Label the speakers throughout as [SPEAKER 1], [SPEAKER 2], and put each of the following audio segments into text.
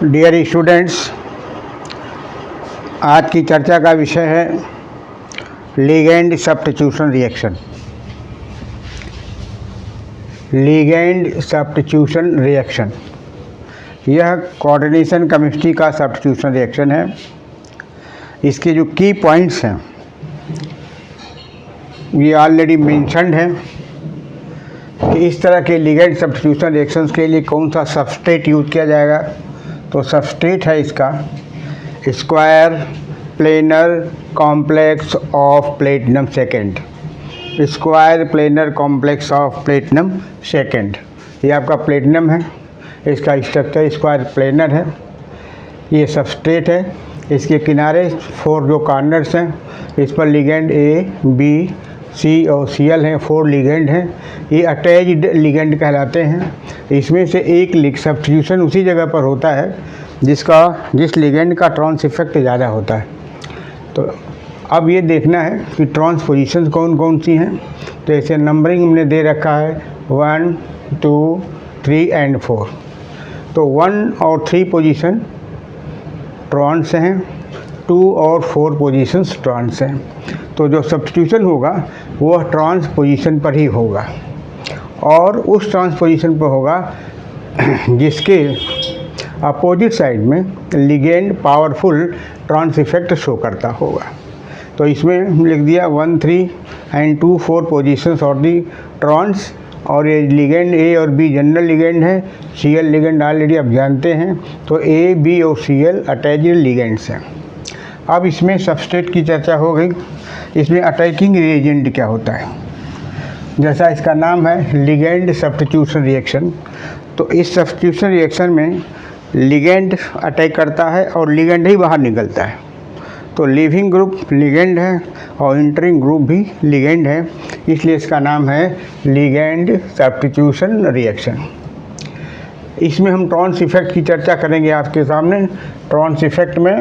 [SPEAKER 1] Dear students, आज की चर्चा का विषय है ligand substitution reaction. Ligand substitution reaction यह कोऑर्डिनेशन केमिस्ट्री का सब्स्टिट्यूशन रिएक्शन है। इसके जो की पॉइंट्स हैं ये ऑलरेडी मेंशन्ड हैं कि इस तरह के लिगेंड सब्स्टिट्यूशन रिएक्शंस के लिए कौन सा सबस्ट्रेट यूज किया जाएगा। तो सबस्ट्रेट है इसका square planar complex of platinum second. Square planar complex of platinum second, ये आपका प्लेटिनम है, इसका स्ट्रक्चर स्क्वायर प्लेनर है। ये सबस्ट्रेट है, इसके किनारे 4 जो कॉर्नर्स हैं इस पर लिगेंड ए बी सी और Cl हैं, 4 लिगेंड हैं। ये अटैच्ड लिगेंड कहलाते हैं। इसमें से एक सब्स्टिट्यूशन उसी जगह पर होता है जिस लिगेंड का ट्रांस इफेक्ट ज़्यादा होता है। तो अब ये देखना है कि ट्रांस पोजीशन कौन कौन सी हैं। तो ऐसे नंबरिंग हमने दे रखा है 1 2 3 एंड 4। तो 1 और 3 पोजीशन ट्रांस हैं, 2 और 4 पोजीशंस ट्रांस हैं। तो जो सब्स्टिट्यूशन होगा वह ट्रांस पोजीशन पर ही होगा और उस ट्रांस पोजीशन पर होगा जिसके अपोजिट साइड में ligand powerful trans effect show करता होगा। तो इसमें लिख दिया 1 3 एंड 2 4 पोजीशंस और दी ट्रांस। और ये लिगेंड ए और बी जनरल लिगेंड है, Cl लिगेंड ऑलरेडी आप जानते हैं। तो ए बी और Cl अटैच्ड लिगेंड्स हैं। अब इसमें सबस्ट्रेट की चर्चा हो गई। इसमें अटैकिंग रिएजेंट क्या होता है, जैसा इसका नाम है लिगेंड सब्स्टिट्यूशन रिएक्शन। तो इस सब्स्टिट्यूशन रिएक्शन में लिगेंड अटैक करता है और लिगेंड ही बाहर निकलता है। तो लीविंग ग्रुप लिगेंड है और इंटरिंग ग्रुप भी लिगेंड है, इसलिए इसका नाम है लिगेंड सब्स्टिट्यूशन रिएक्शन। इसमें हम ट्रांस इफेक्ट की चर्चा करेंगे आपके सामने। ट्रांस इफेक्ट में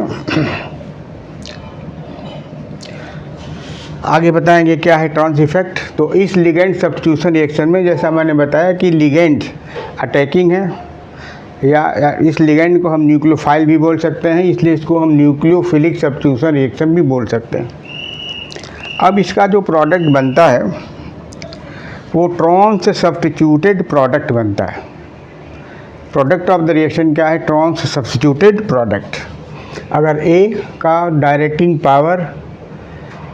[SPEAKER 1] आगे बताएंगे क्या है ट्रांस इफेक्ट। तो इस लिगेंड सब्स्टिट्यूशन रिएक्शन में जैसा मैंने बताया कि लिगेंड अटैकिंग है, या इस लिगेंड को हम न्यूक्लियोफाइल भी बोल सकते हैं, इसलिए इसको हम न्यूक्लियोफिलिक सब्स्टिट्यूशन रिएक्शन भी बोल सकते हैं। अब इसका जो प्रोडक्ट बनता है वो ट्रांस सब्स्टिट्यूटेड प्रोडक्ट बनता है। प्रोडक्ट ऑफ द रिएक्शन क्या है? Trans substituted product. अगर ए का डायरेक्टिंग पावर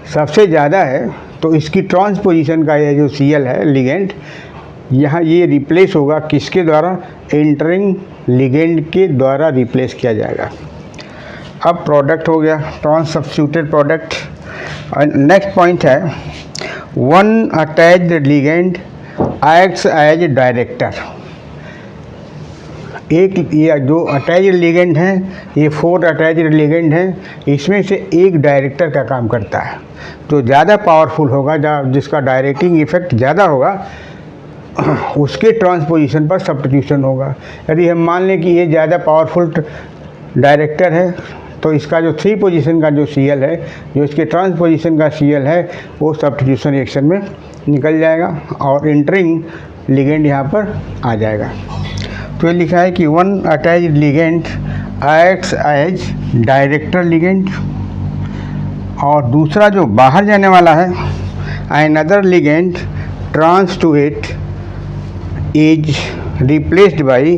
[SPEAKER 1] सबसे ज़्यादा है तो इसकी ट्रांस पोजीशन का ये जो Cl है लिगेंड, यहाँ ये रिप्लेस होगा किसके द्वारा? एंटरिंग लिगेंड के द्वारा रिप्लेस किया जाएगा। अब प्रोडक्ट हो गया ट्रांस सब्स्टिट्यूटेड प्रोडक्ट। और नेक्स्ट पॉइंट है one attached ligand acts as director. एक ये जो अटैच्ड लिगेंड हैं, ये 4 अटैच्ड लिगेंड हैं, इसमें से एक डायरेक्टर का काम करता है। तो ज़्यादा पावरफुल होगा, जिसका डायरेक्टिंग इफेक्ट ज़्यादा होगा, उसके ट्रांसपोजिशन पर सब्स्टिट्यूशन होगा। यदि हम मान लें कि ये ज़्यादा पावरफुल डायरेक्टर है तो इसका जो 3 पोजीशन का जो Cl है, जो इसके ट्रांसपोजिशन का Cl है, वो सब्स्टिट्यूशन रिएक्शन में निकल जाएगा और एंटरिंग लिगेंड यहाँ पर आ जाएगा। तो ये लिखा है कि one attached ligand acts as director ligand, और दूसरा जो बाहर जाने वाला है another ligand trans to it is replaced by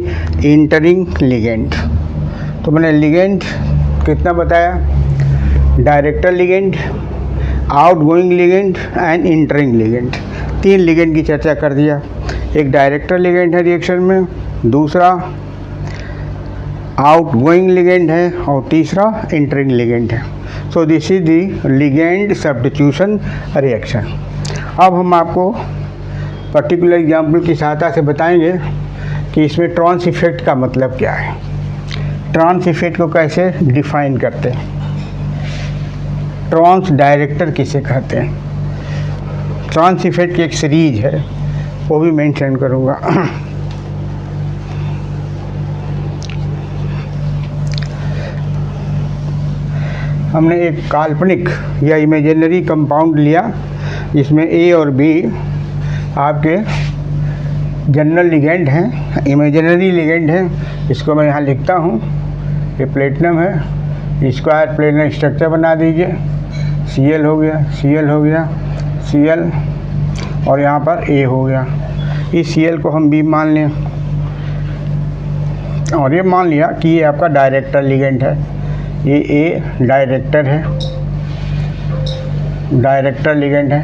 [SPEAKER 1] entering ligand. तो मैंने लिगेंड कितना बताया? Director ligand, outgoing ligand and entering ligand. 3 ligand की चर्चा कर दिया। एक डायरेक्टर लिगेंड है रिएक्शन में, दूसरा आउटगोइंग लिगेंड है और तीसरा एंटरिंग लिगेंड है। So this is the ligand substitution reaction. अब हम आपको पर्टिकुलर एग्जाम्पल की सहायता से बताएंगे कि इसमें ट्रांस इफेक्ट का मतलब क्या है, ट्रांस इफेक्ट को कैसे डिफाइन करते हैं, ट्रांस डायरेक्टर किसे कहते हैं। ट्रांस इफेक्ट की एक सीरीज है, वो भी मेंशन करूँगा। हमने एक काल्पनिक या इमेजिनरी कंपाउंड लिया जिसमें ए और बी आपके जनरल लिगेंड हैं, इमेजिनरी लिगेंड हैं। इसको मैं यहाँ लिखता हूँ ये प्लेटिनम है, स्क्वायर प्लेटिनम स्ट्रक्चर बना दीजिए। Cl हो गया, Cl हो गया, Cl, और यहाँ पर A हो गया। इस Cl को हम B मान लें, और ये मान लिया कि ये आपका डायरेक्टर लिगेंड है। ये A डायरेक्टर है, डायरेक्टर लिगेंड है।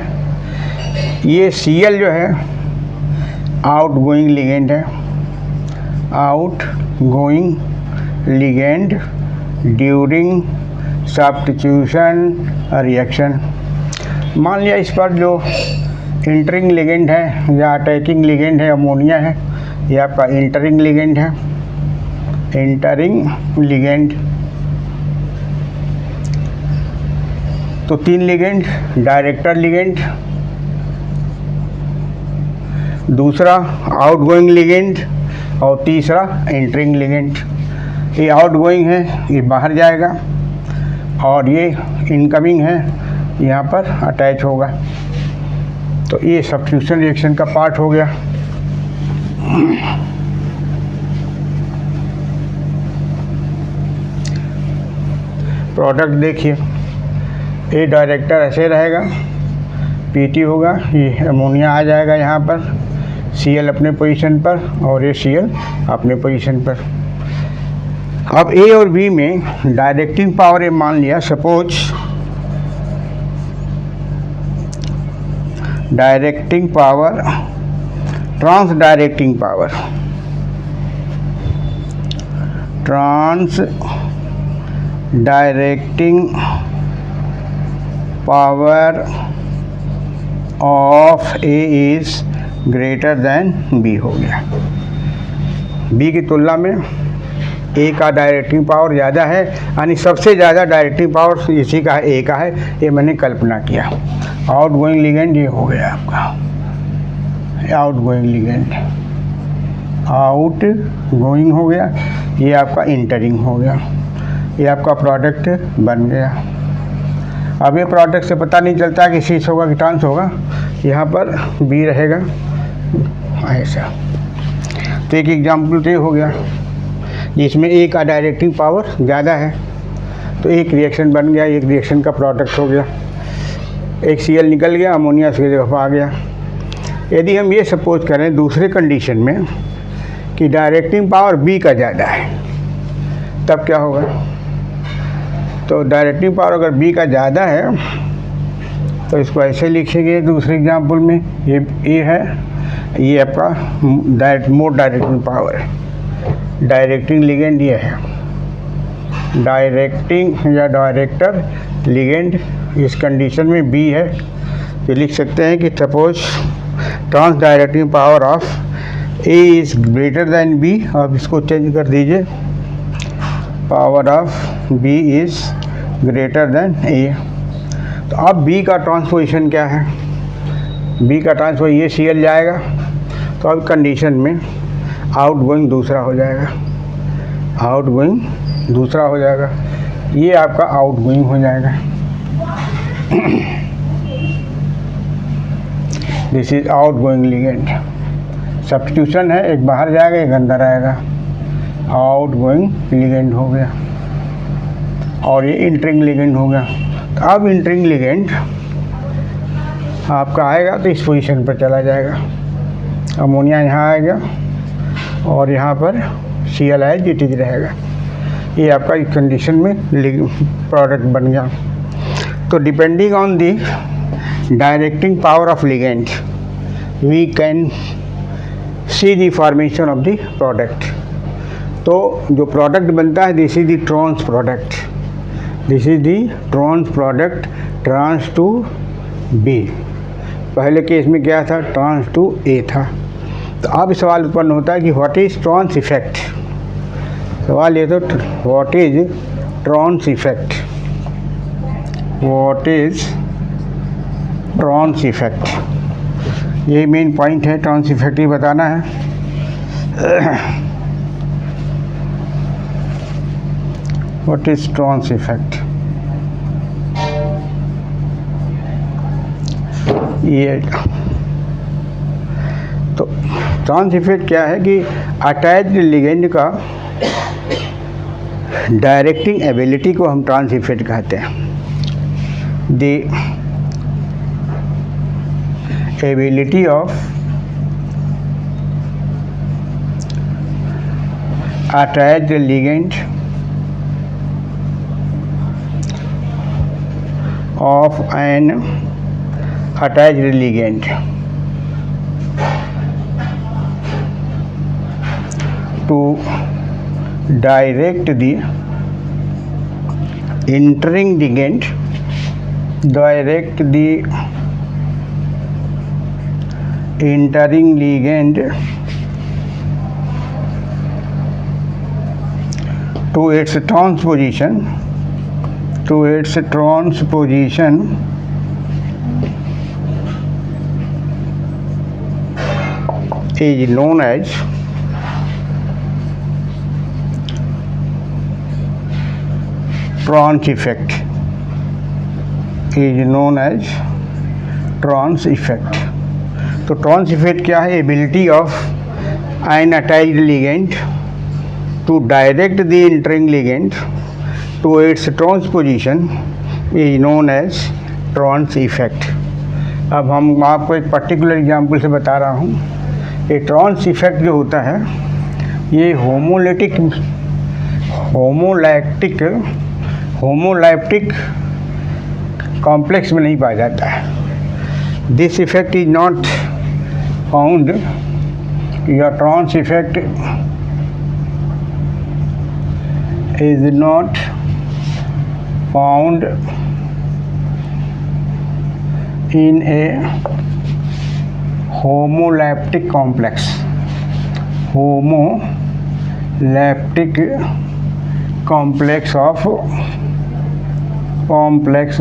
[SPEAKER 1] ये Cl जो है आउट गोइंग लिगेंड है, out going ligand during substitution reaction. मान लिया इस पर जो इंटरिंग लिगेंड है या अटैकिंग लिगेंड है अमोनिया है, ये आपका इंटरिंग लिगेंड है, इंटरिंग लिगेंड। तो 3 लिगेंड, डायरेक्टर लिगेंड, दूसरा आउटगोइंग लिगेंड, और तीसरा एंटरिंग लिगेंड। ये आउटगोइंग है, ये बाहर जाएगा, और ये इनकमिंग है, यहाँ पर अटैच होगा। तो ये सब्स्टिट्यूशन रिएक्शन का पार्ट हो गया। प्रोडक्ट देखिए, ये डायरेक्टर ऐसे रहेगा, Pt होगा, ये अमोनिया आ जाएगा यहाँ पर, Cl अपने पोजीशन पर, और ये Cl अपने पोजीशन पर। अब A और B में डायरेक्टिंग पावर ये मान लिया, suppose directing power, trans directing power, trans directing power of A is greater than B हो गया। B की तुलना में A का डायरेक्टिंग पावर ज़्यादा है, यानी सबसे ज़्यादा डायरेक्टिंग पावर इसी का है, A का है। ये मैंने कल्पना किया। आउट गोइंग लिगेंड ये हो गया आपका, out going ligand, out going हो गया, ये आपका इंटरिंग हो गया, ये आपका प्रोडक्ट बन गया। अब ये प्रोडक्ट से पता नहीं चलता कि सिस होगा कि ट्रांस होगा, यहाँ पर B रहेगा ऐसा। तो एक एग्जाम्पल तो ये हो गया जिसमें A का डायरेक्टिंग पावर ज़्यादा है, तो एक रिएक्शन बन गया, एक रिएक्शन का प्रोडक्ट हो गया, एक Cl निकल गया, अमोनिया उसकी जगह पर आ गया। यदि हम ये सपोज करें दूसरे कंडीशन में कि डायरेक्टिंग पावर B का ज़्यादा है, तब क्या होगा? तो डायरेक्टिंग पावर अगर B का ज़्यादा है तो इसको ऐसे लिखेंगे दूसरे एग्जाम्पल में, ये A है, ये आपका मोर डायरेक्टिंग पावर है, डायरेक्टिंग लिगेंड ये है, डायरेक्टिंग या डायरेक्टर लिगेंड इस कंडीशन में B है। तो लिख सकते हैं कि suppose trans directing power of A is greater than B। अब इसको चेंज कर दीजिए, power of B is greater than A। तो अब B का ट्रांसपोजिशन क्या है? B का ट्रांसपोजिशन ये Cl जाएगा, तो अब कंडीशन में आउट गोइंग दूसरा हो जाएगा, आउट गोइंग दूसरा हो जाएगा, ये आपका आउट गोइंग हो जाएगा। This is out going ligand. Substitution है, एक बाहर जाएगा एक अंदर आएगा, आउट गोइंग लिगेंड हो गया, और ये इंटरिंग लिगेंड हो गया। तो अब इंटरिंग लिगेंड आपका आएगा तो इस पोजीशन पर चला जाएगा, अमोनिया यहाँ आएगा और यहाँ पर Cl है इट इज रहेगा। ये आपका इस कंडीशन में प्रोडक्ट बन गया। तो depending on the directing power of ligand we can see the formation of the product. तो जो प्रोडक्ट बनता है this is the trans product, this is the trans product, trans to B। पहले case में क्या था? ट्रांस टू A था। तो अब सवाल उत्पन्न होता है कि व्हाट इज ट्रांस इफेक्ट। सवाल ये तो what is trans effect, what is trans effect, ये मेन पॉइंट है, ट्रांस इफेक्ट ही बताना है। What is trans effect? ये तो ट्रांस इफेक्ट क्या है कि अटैच्ड लिगेंड का डायरेक्टिंग एबिलिटी को हम ट्रांस इफेक्ट कहते हैं। The ability of attached ligand of an attached ligand to direct the entering ligand to its transposition is known as trans effect. तो ट्रांस इफेक्ट क्या है? Ability of an attached ligand to direct the entering ligand to its transposition is known as trans effect. अब हम आपको एक particular example से बता रहा हूँ। ये ट्रांस इफेक्ट जो होता है ये होमोलैप्टिक कॉम्प्लेक्स में नहीं पाया जाता है। This effect is not found, या trans effect is not found in a homolaptic complex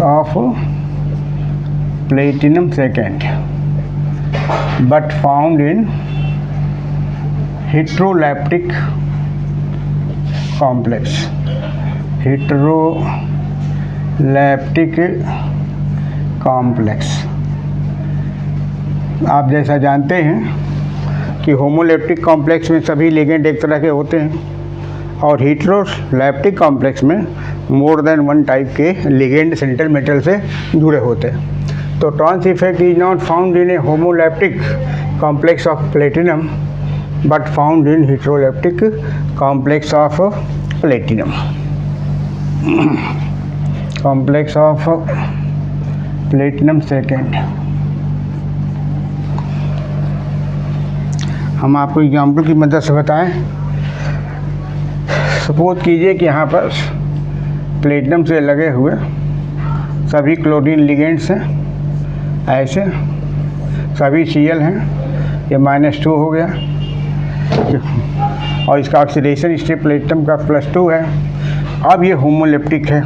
[SPEAKER 1] of platinum second, but found in heterolaptic complex. Lactic complex. आप जैसा जानते हैं कि होमोलैप्टिक कॉम्प्लेक्स में सभी लिगेंड एक तरह के होते हैं और हेटेरोलैप्टिक कॉम्प्लेक्स में मोर देन वन टाइप के लिगेंड सेंट्रल मेटल से जुड़े होते हैं। तो trans effect is not found in a homoleptic complex of platinum but found in heteroleptic complex of platinum. Complex of platinum second. हम आपको example की मदद से बताएं। सपोज कीजिए कि यहाँ पर प्लेटिनम से लगे हुए सभी क्लोरीन लिगेंड्स हैं, ऐसे सभी Cl हैं। ये -2 हो गया और इसका ऑक्सीडेशन स्टेट प्लेटिनम का +2 है। अब ये होमोलैप्टिक है,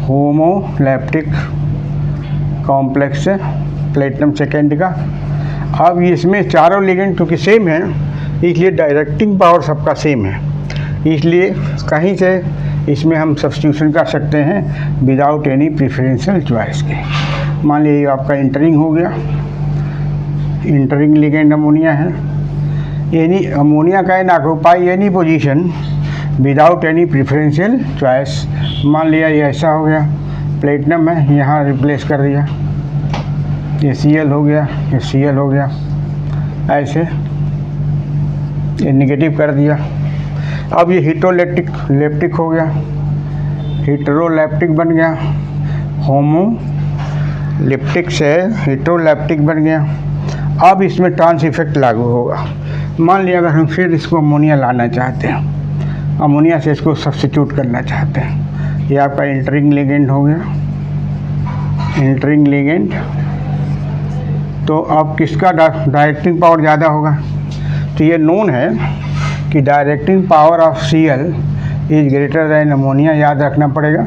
[SPEAKER 1] होमोलैप्टिक कॉम्प्लेक्स है प्लेटिनम सेकेंड का। अब इसमें चारों लिगेंड क्योंकि सेम है इसलिए डायरेक्टिंग पावर सबका सेम है, इसलिए कहीं से इसमें हम सब्स्टिट्यूशन कर सकते हैं विदाउट एनी प्रेफरेंशियल चॉइस के। मान लीजिए आपका इंटरिंग हो गया, इंटरिंग लिगेंड अमोनिया है, यानी ammonia can occupy any position without any preferential choice. मान लिया ये ऐसा हो गया, प्लेटिनम है, यहाँ रिप्लेस कर दिया, ये Cl हो गया, ये Cl हो गया, ऐसे ये निगेटिव कर दिया। अब ये हेटेरोलैप्टिक हो गया, हेटेरोलैप्टिक बन गया, होमोलैप्टिक से हेटेरोलैप्टिक बन गया। अब इसमें ट्रांस इफेक्ट लागू होगा। मान लिया अगर हम फिर इसको अमोनिया लाना चाहते हैं, अमोनिया से इसको सब्स्टिट्यूट करना चाहते हैं, ये आपका इंटरिंग लिगेंड हो गया, इंटरिंग लिगेंड। तो अब किसका डायरेक्टिंग पावर ज़्यादा होगा? तो ये नोन है कि directing power of Cl is greater than ammonia. याद रखना पड़ेगा,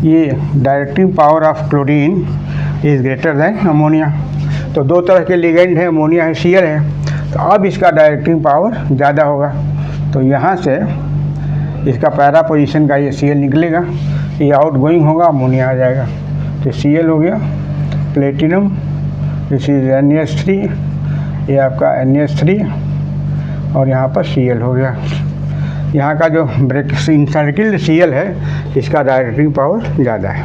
[SPEAKER 1] ये directing power of chlorine is greater than ammonia. तो दो तरह के लिगेंड हैं, अमोनिया है, Cl है, तो अब इसका डायरेक्टिंग पावर ज़्यादा होगा। तो यहाँ से इसका पैरा पोजीशन का ये Cl निकलेगा, ये आउट गोइंग होगा, अमोनिया आ जाएगा। तो Cl हो गया प्लेटिनम, दिस इज NH3, ये आपका NH3 और यहाँ पर Cl हो गया। यहाँ का जो सर्किल Cl है इसका डायरेक्टिंग पावर ज़्यादा है,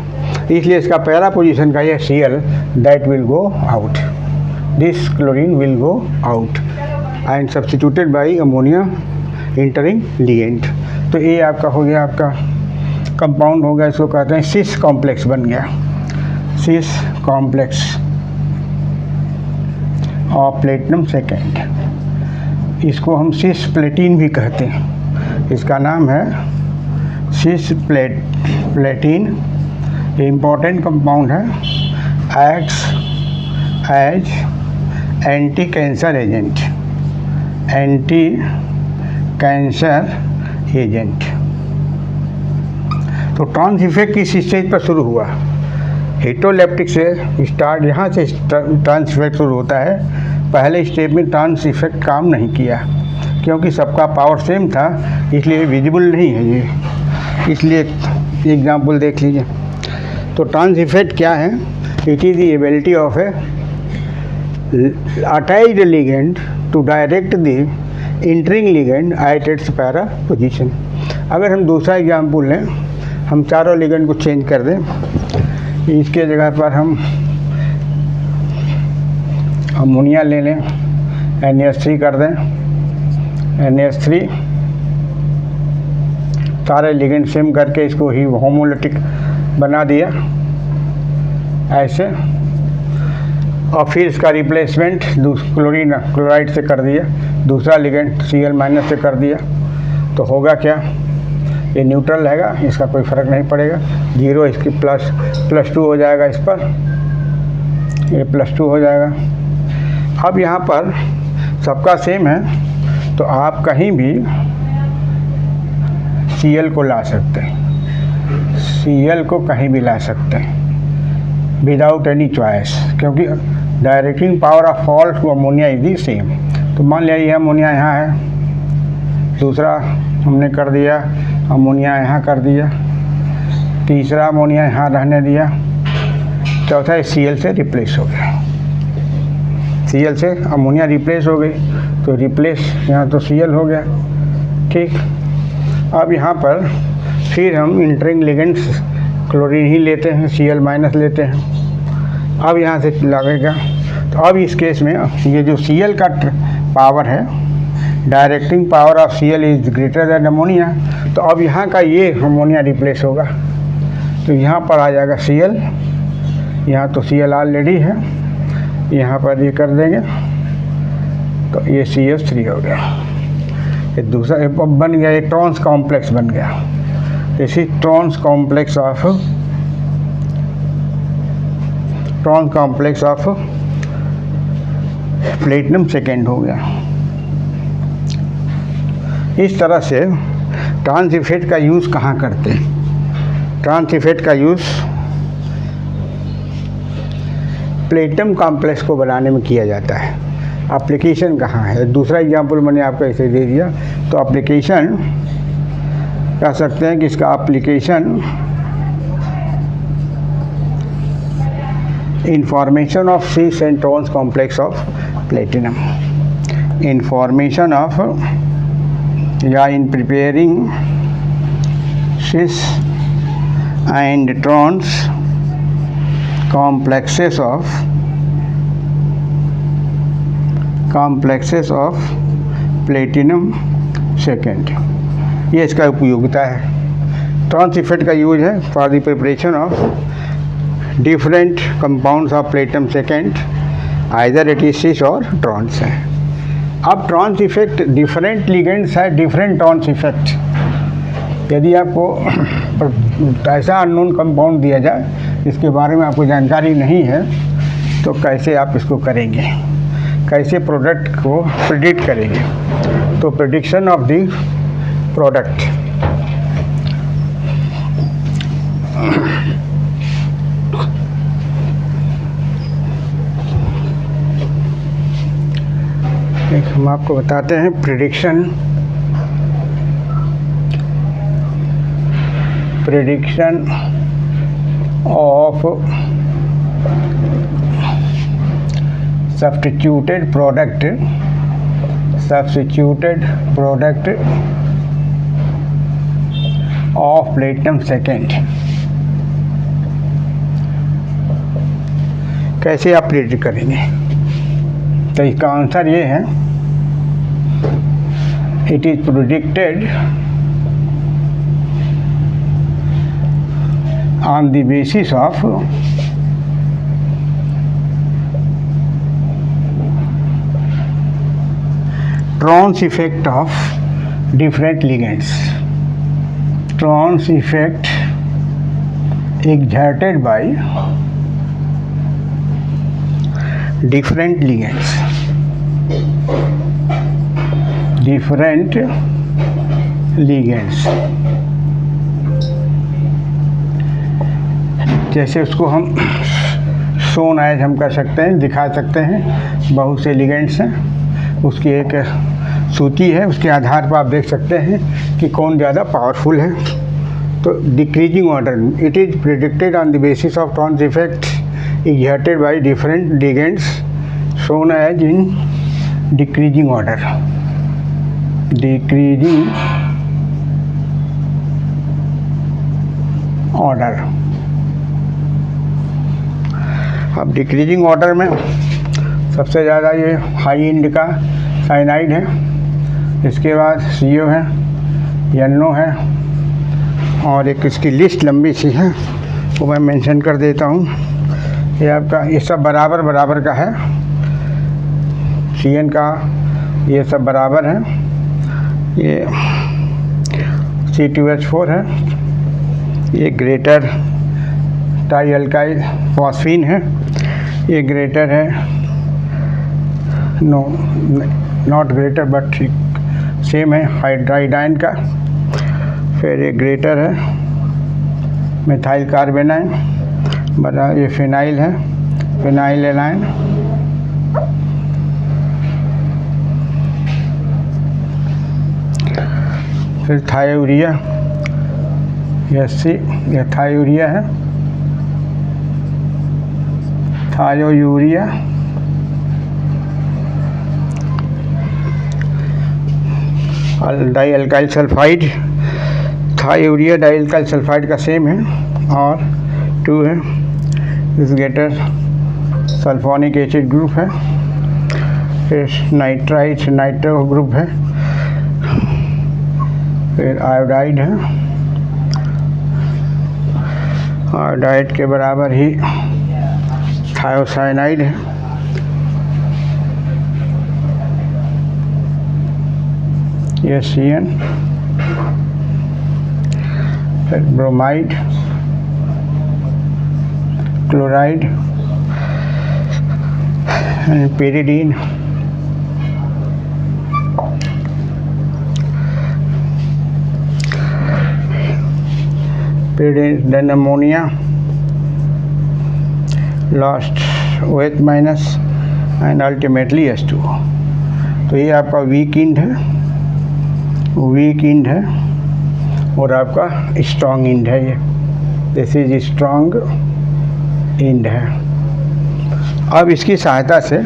[SPEAKER 1] इसलिए इसका पहला पोजीशन का ये Cl that will go out, this chlorine will go out and substituted by ammonia entering ligand. तो ये आपका हो गया, आपका कंपाउंड हो गया, इसको कहते हैं सिस कॉम्प्लेक्स बन गया, सिस कॉम्प्लेक्स ऑफ प्लेटिनम सेकेंड। इसको हम सिस प्लेटिन भी कहते हैं, इसका नाम है सिस प्लेटिन। ये इम्पॉर्टेंट कंपाउंड है, acts as anti cancer agent, anti cancer agent. तो ट्रांस इफेक्ट किस स्टेज पर शुरू हुआ? हेटेरोलेप्टिक से स्टार्ट, यहाँ से ट्रांस इफेक्ट शुरू होता है। पहले स्टेप में ट्रांस इफेक्ट काम नहीं किया क्योंकि सबका पावर सेम था, इसलिए विजिबल नहीं है ये, इसलिए एग्जाम्पल देख लीजिए। तो ट्रांस इफेक्ट क्या है? It is the ability of a attached ligand to direct the entering ligand at its para position. अगर हम दूसरा एग्जाम्पल लें, हम चारों लिगेंड को चेंज कर दें, इसके जगह पर हम अमोनिया ले लें, NH3 कर दें, NH3 सारे लिगेंड सेम करके इसको ही होमोलिटिक बना दिया ऐसे, और फिर इसका रिप्लेसमेंट क्लोराइड से कर दिया, दूसरा लिगेंड Cl- से कर दिया। तो होगा क्या? ये न्यूट्रल रहेगा, इसका कोई फ़र्क नहीं पड़ेगा, 0 इसकी +2 हो जाएगा, इस पर ये +2 हो जाएगा। अब यहाँ पर सबका सेम है, तो आप कहीं भी Cl को ला सकते हैं, Cl को कहीं भी ला सकते हैं विदाउट एनी चॉइस, क्योंकि directing power of all two ammonia is the same. तो मान लिया ये अमोनिया यहाँ है, दूसरा हमने कर दिया अमोनिया यहाँ कर दिया, तीसरा अमोनिया यहाँ रहने दिया, चौथा Cl से रिप्लेस हो गया, Cl से अमोनिया रिप्लेस हो गई, तो रिप्लेस यहाँ तो Cl हो गया, ठीक। अब यहाँ पर फिर हम इंटरिंग लिगेंड्स क्लोरीन ही लेते हैं, Cl- लेते हैं। अब यहाँ से लगेगा, तो अब इस केस में ये जो Cl का पावर है, directing power of Cl is greater than ammonia, तो अब यहाँ का ये अमोनिया रिप्लेस होगा, तो यहाँ पर आ जाएगा Cl, यहाँ तो Cl ऑलरेडी है, यहाँ पर ये कर देंगे, तो ये CH3 हो गया, ये दूसरा बन गया, ये ट्रांस कॉम्प्लेक्स बन गया। This is trans complex of platinum second हो गया। इस तरह से ट्रांस इफेक्ट का यूज़ कहाँ करते हैं? ट्रांस इफेक्ट का यूज़ प्लेटिनम कॉम्प्लेक्स को बनाने में किया जाता है। एप्लीकेशन कहाँ है? दूसरा एग्जाम्पल मैंने आपको ऐसे दे दिया, तो एप्लीकेशन कह सकते हैं कि इसका application information of cis and trans complex of platinum, information of या in preparing cis and trans complexes of platinum second, ये इसका उपयोगिता है। ट्रांस इफेक्ट का यूज है for the preparation of different compounds of platinum second, either it is cis और trans है। अब ट्रांस इफेक्ट डिफरेंट लिगेंड्स है, डिफरेंट ट्रांस इफेक्ट। यदि आपको ऐसा अननोन कंपाउंड दिया जाए इसके बारे में आपको जानकारी नहीं है, तो कैसे आप इसको करेंगे, कैसे प्रोडक्ट को प्रिडिक्ट करेंगे? तो प्रिडिक्शन ऑफ द प्रोडक्ट, हम आपको बताते हैं prediction of substituted product platinum second. कैसे आप प्रेडिक्ट करेंगे? तो इसका आंसर ये है, it is predicted on the basis of trans effect of different ligands. Trans effect exerted by different ligands, जैसे उसको हम शोन एज हम कर सकते हैं, दिखा सकते हैं। बहुत से लिगेंड्स हैं, उसकी एक सूची है, उसके आधार पर आप देख सकते हैं कि कौन ज़्यादा पावरफुल है। तो decreasing order, it is predicted on the basis of trans effect exerted by different ligands shown as in decreasing order. Decreasing order. अब डिक्रीजिंग ऑर्डर में सबसे ज़्यादा ये हाई एंड का साइनाइड है, इसके बाद CO है, NO है, और एक इसकी लिस्ट लंबी सी है, वो मैं मेंशन कर देता हूँ। ये आपका ये सब बराबर बराबर का है, CN का ये सब बराबर है। ये C2H4 है, ये ग्रेटर टाई अल्काइल फॉस्फीन है, ये ग्रेटर है, no not greater but same है हाइड्राइडाइन का। फिर ये ग्रेटर है मिथाइल कार्बेनाइन, बड़ा ये फिनाइल है, फिनाइल एलाइन। फिर थायोयूरिया, ये थायोयूरिया है, thiourea. Die alkyl sulphide, thiourea die alkyl sulphide का सेम है, और 2 है। इस गेटर सल्फोनिक एसिड ग्रुप है। फिर नाइट्राइट नाइट्रो ग्रुप है। फिर आयोडाइड है, आयोडाइड के बराबर ही थायोसाइनाइड है। ये CN। फिर bromide, chloride, pyridine, then ammonia, last OH minus and ultimately H2। तो ये आपका वीक इंड है, और आपका स्ट्रॉन्ग इंड है। ये दिस इज स्ट्रॉन्ग इंड है। अब इसकी सहायता से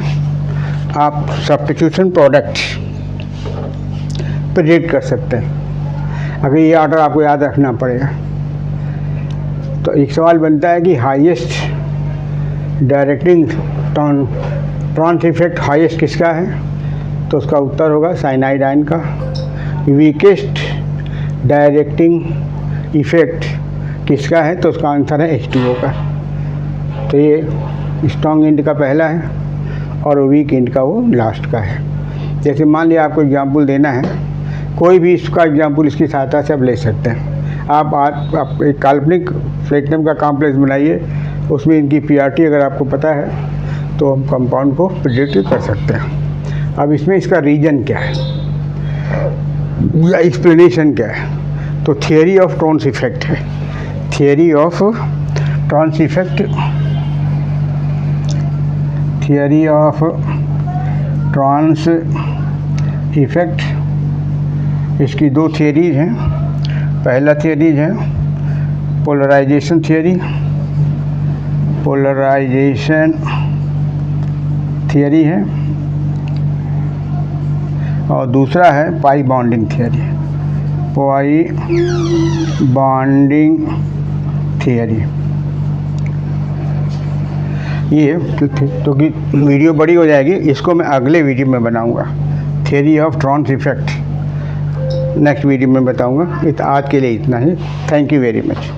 [SPEAKER 1] आप सब्स्टिट्यूशन प्रोडक्ट प्रेडिक्ट कर सकते हैं। अगर ये ऑर्डर आपको याद रखना पड़ेगा। तो एक सवाल बनता है कि highest directing trans effect highest किसका है? तो उसका उत्तर होगा साइनाइड आयन का। वीकेस्ट डायरेक्टिंग इफेक्ट किसका है? तो उसका आंसर है H2O का। तो ये स्ट्रॉन्ग इंड का पहला है और वीक इंड का वो लास्ट का है। जैसे मान लिया आपको एग्जाम्पल देना है, कोई भी इसका एग्जाम्पल इसकी सहायता से आप ले सकते हैं। आप एक काल्पनिक प्लेटिनम का कॉम्प्लेक्स बनाइए, उसमें इनकी पीआरटी अगर आपको पता है तो हम कंपाउंड को प्रेडिक्ट कर सकते हैं। अब इसमें इसका रीजन क्या है या एक्सप्लेनेशन क्या है? तो थियरी ऑफ ट्रांस इफेक्ट है। Theory of trans effect, theory of trans effect, इसकी दो थियरीज हैं। पहला थियरीज है पोलराइजेशन थियरी, पोलराइजेशन थियरी है, और दूसरा है pi bonding theory. Why bonding theory. ये तो कि वीडियो बड़ी हो जाएगी, इसको मैं अगले वीडियो में बनाऊंगा। Theory of trans effect next video में बताऊंगा। आज के लिए इतना ही। Thank you very much.